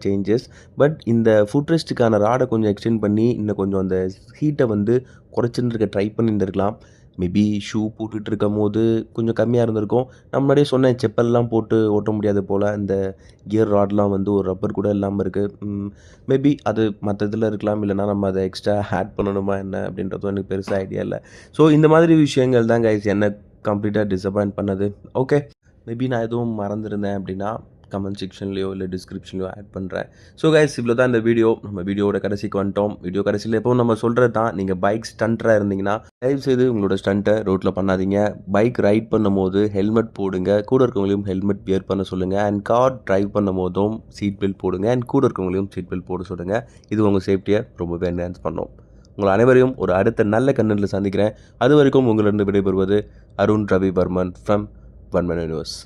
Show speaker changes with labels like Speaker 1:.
Speaker 1: Changes. But இந்த food ரெஸ்ட்டுக்கான ராட கொஞ்சம் extend பண்ணி, இன்னும் கொஞ்சம் அந்த ஹீட்ட வந்து குறைச்சிருந்துருக்க ட்ரை பண்ணியிருந்திருக்கலாம். மேபி ஷூ போட்டுட்டு இருக்கும்போது கொஞ்சம் கம்மியா இருந்திருக்கும். நான் முன்னாடியே சொன்னேன் செப்பல்லாம் போட்டு ஓட்ட முடியாது போல. இந்த கியர் ராட்லாம் வந்து ஒரு ரப்பர் கூட இல்லாம இருக்கு. மேபி அது மத்த இதில இருக்கலாம். இல்லன்னா நம்ம அத எக்ஸ்ட்ரா ஆட் பண்ணணுமா என்ன அப்படின்றதும் எனக்கு பெருசா ஐடியா இல்ல. ஸோ இந்த மாதிரி விஷயங்கள் தான் கைஸ் என்ன கம்ப்ளீட்டா டிசப்பாயிண்ட் பண்ணது. ஓகே. மேபி நான் எதுவும் மறந்திருந்தேன் அப்படின்னா, கமெண்ட் செக்ஷன்லயோ இல்ல டிஸ்கிரிப்ஷன்லயோ ஆட் பண்றேன். ஸோ கைஸ் இவ்வளோ தான் இந்த வீடியோ. நம்ம வீடியோவோட கடைசிக்கு வந்துட்டோம். வீடியோ கடைசியில எப்பவும் நம்ம சொல்றது தான், நீங்க பைக் ஸ்டண்டரா இருந்தீங்கன்னா, தயவுசெய்து உங்களோட ஸ்டண்ட்ட ரோட்ல பண்ணாதீங்க. பைக் ரைட் பண்ணும்போது ஹெல்மெட் போடுங்க. கூட இருக்கவங்களையும் ஹெல்மெட் வியர் பண்ண சொல்லுங்க. அண்ட் கார் டிரைவ் பண்ணும்போதும் சீட் பெல்ட் போடுங்க. அண்ட் கூட இருக்கவங்களையும் சீட் பெல்ட் போட சொல்லுங்க. இது உங்க சேஃப்டிய ரொம்பவே என்ஹான்ஸ் பண்ணும். உங்கள் அனைவரையும் ஒரு அடுத்த நல்ல கண்டென்ட்ல சந்திக்கிறேன். அதுவரைக்கும் உங்களிடம் விடைபெறுவது அருண் ரவி வர்மன் ஃப்ரம் வர்மன் யூனிவர்ஸ்.